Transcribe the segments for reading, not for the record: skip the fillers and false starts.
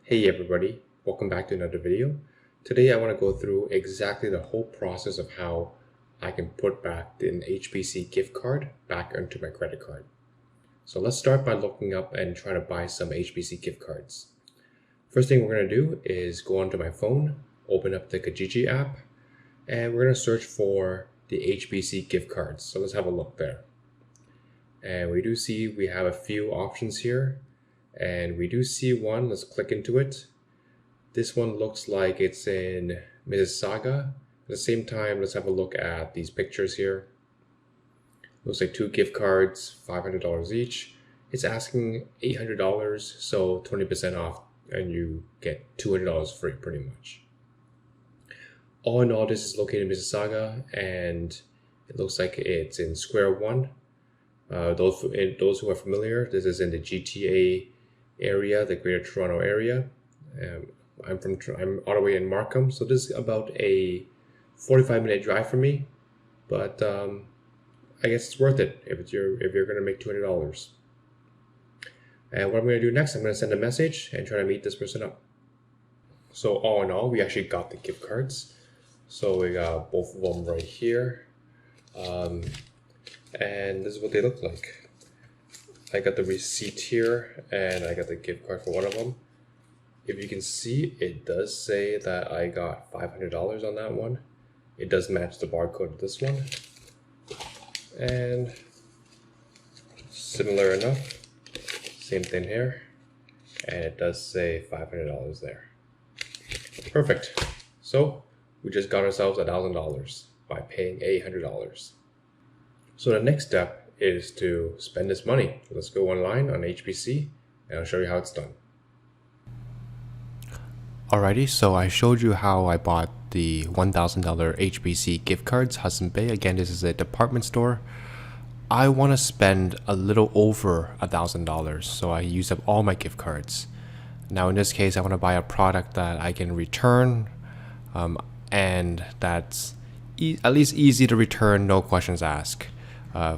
Hey everybody, welcome back to another video. Today I want to go through exactly the whole process of how I can put back an HBC gift card back onto my credit card. So let's start by looking up and trying to buy some HBC gift cards. First thing we're going to do is go onto my phone, open up the Kijiji app, and we're going to search for the HBC gift cards. So let's have a look there. And we do see we have a few options here. And we do see one. Let's click into it. This one looks like it's in Mississauga. At the same time, let's have a look at these pictures here. Looks like 2 gift cards, $500 each. It's asking $800, so 20% off, and you get $200 free pretty much. All in all, this is located in Mississauga, and it looks like it's in Square One. Those who are familiar, this is in the GTA area, the Greater Toronto area. I'm all the way in Markham, so this is about a 45-minute drive for me, but I guess it's worth it if you're gonna make $200. And what I'm gonna do next, I'm gonna send a message and try to meet this person up. So all in all, we actually got the gift cards. So we got both of them right here, and this is what they look like. I got the receipt here, and I got the gift card for one of them. If you can see, it does say that I got $500 on that one. It does match the barcode of this one. And similar enough, same thing here. And it does say $500 there. Perfect. So we just got ourselves $1,000 by paying $800. So the next step is to spend this money. Let's go online on HBC and I'll show you how it's done. Alrighty, so I showed you how I bought the $1,000 HBC gift cards, Hudson Bay. Again, this is a department store. I want to spend a little over $1,000, so I use up all my gift cards. Now in this case, I want to buy a product that I can return, and that's at least easy to return, no questions asked.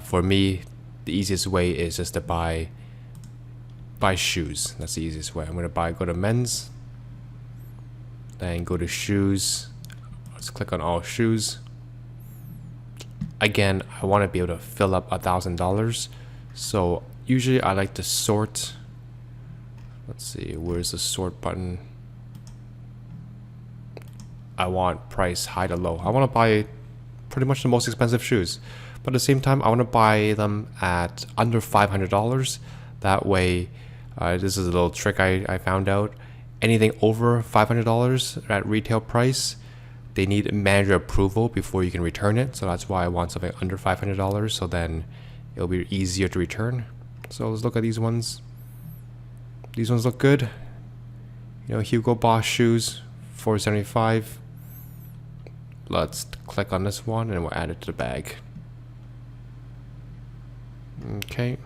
For me, the easiest way is just to buy shoes. That's the easiest way. I'm gonna go to men's, then go to shoes. Let's click on all shoes. Again, I want to be able to fill up $1,000. So usually I like to sort. Let's see, where's the sort button? I want price high to low. I want to buy pretty much the most expensive shoes. But at the same time, I want to buy them at under $500. That way, this is a little trick I found out. Anything over $500 at retail price, they need manager approval before you can return it. So that's why I want something under $500. So then it'll be easier to return. So let's look at these ones. These ones look good. You know, Hugo Boss shoes, $475. Let's click on this one and we'll add it to the bag. Okay.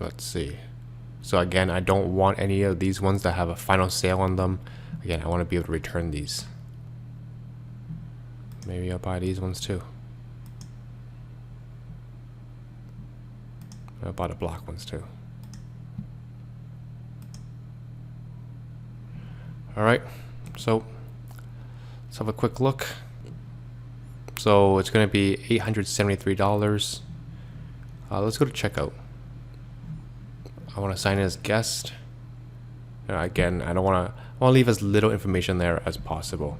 Let's see. So again, I don't want any of these ones that have a final sale on them. Again, I want to be able to return these. Maybe I'll buy these ones too. I'll buy the black ones too. Alright, so let's have a quick look. So it's going to be $873. Let's go to checkout. I want to sign in as guest. Again, I want to leave as little information there as possible.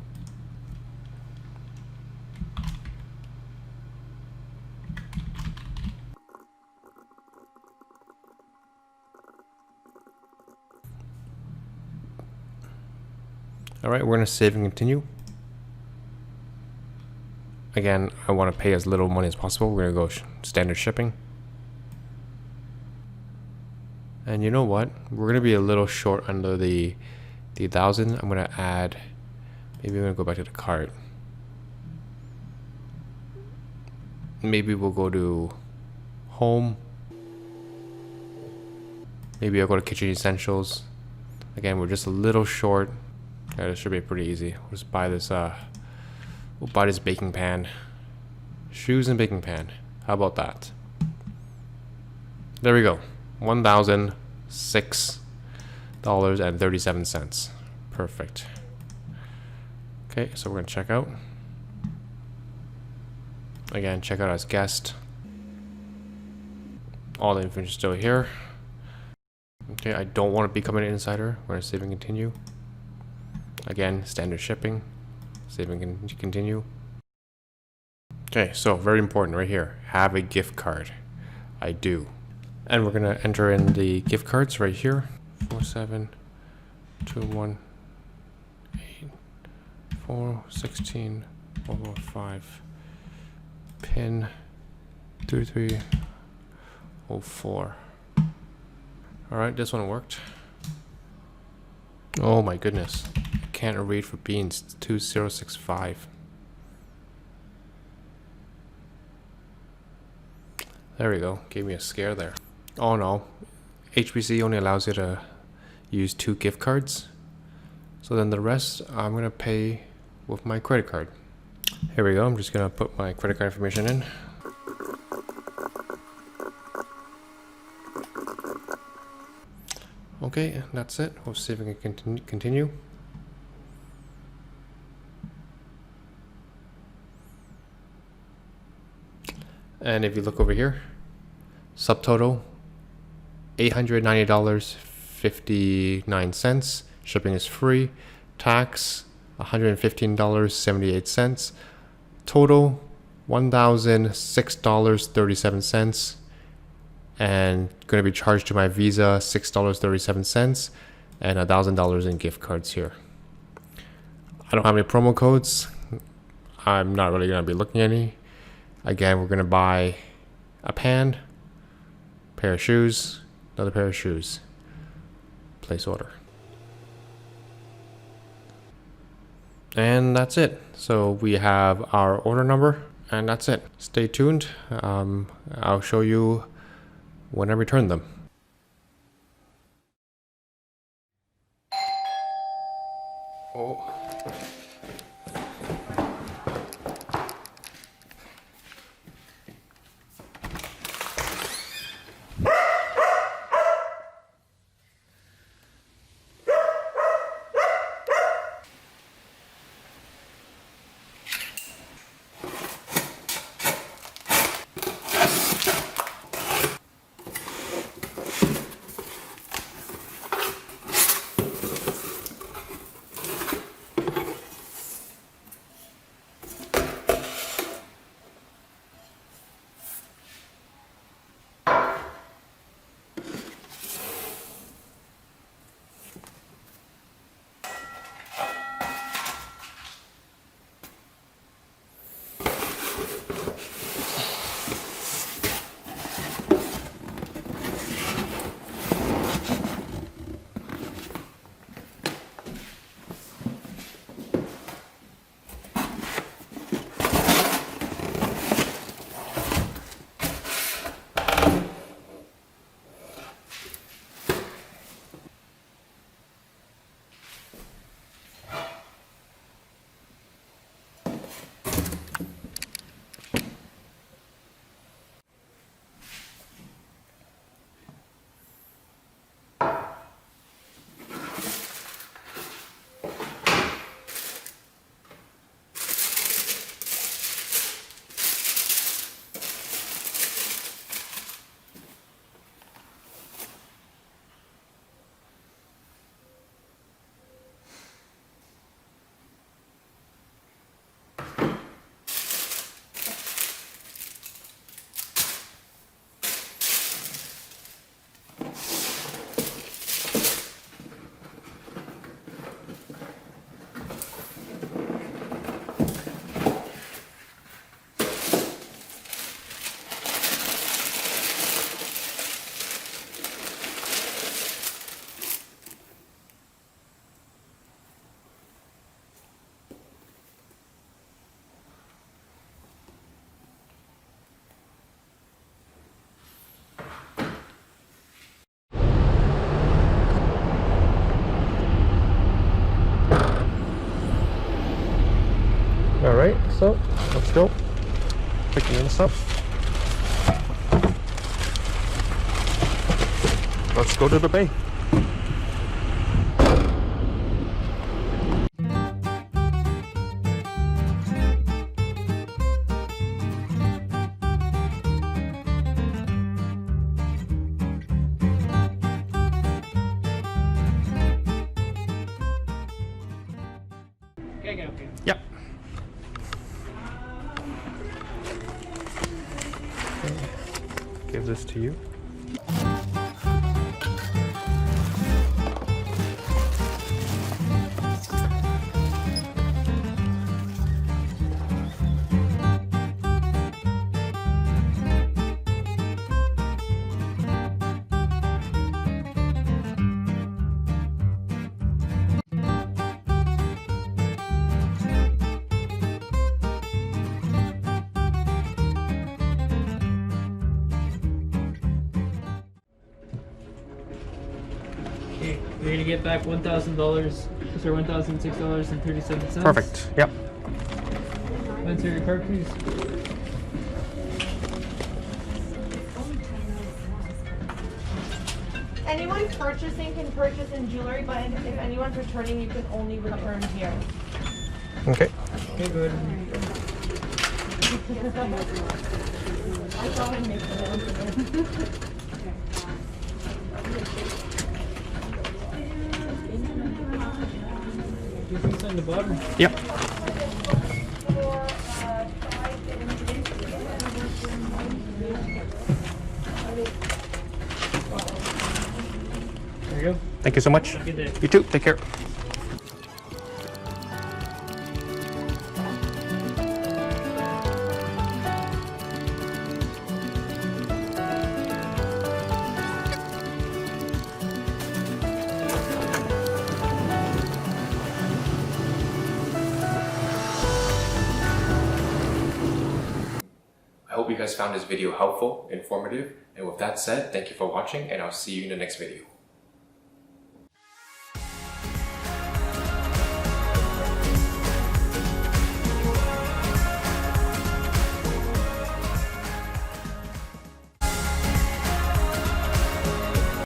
All right, we're going to save and continue. Again, I want to pay as little money as possible. We're going to go standard shipping. And you know what? We're going to be a little short under the 1,000. I'm going to add, maybe I'm going to go back to the cart. Maybe we'll go to home. Maybe I'll go to kitchen essentials. Again, we're just a little short. Yeah, this should be pretty easy. We'll just buy this, we'll buy this baking pan. Shoes and baking pan. How about that? There we go. 1,000 $6.37. Perfect. Okay, so we're gonna check out. Again, check out as guest. All the information is still here. Okay, I don't want to become an insider. We're gonna save and continue. Again, standard shipping. Save and continue. Okay, so very important right here. Have a gift card. I do. And we're gonna enter in the gift cards right here. 47218416416 pin 3304. Alright, this one worked. Oh my goodness. I can't read for beans. 2065. There we go. Gave me a scare there. Oh no. HBC only allows you to use 2 gift cards. So then the rest I'm gonna pay with my credit card. Here we go. I'm just gonna put my credit card information in. Okay, that's it. We'll see if we can continue. And if you look over here, subtotal $890.59. Shipping is free. Tax $115.78. Total $1,006.37. And going to be charged to my Visa $6.37 and $1,000 in gift cards here. I don't have any promo codes. I'm not really going to be looking at any. Again, we're going to buy a pan, pair of shoes, another pair of shoes. Place order. And that's it. So we have our order number, and that's it. Stay tuned. I'll show you when I return them. Oh. Alright, so let's go. Picking in stuff. let's go to the bay. Yep. Give this to you. Okay, you're gonna get back $1,000, sorry, $1,006.37. Perfect. Yep. Enter your card, please. Anyone purchasing can purchase in jewelry, but if anyone's returning, you can only return here. Okay. Okay, go ahead. I thought I'd make it. You can sign the bottom. Yep. There you go. Thank you so much. Good day. You too. Take care. I hope you guys found this video helpful, informative, and with that said, thank you for watching, and I'll see you in the next video.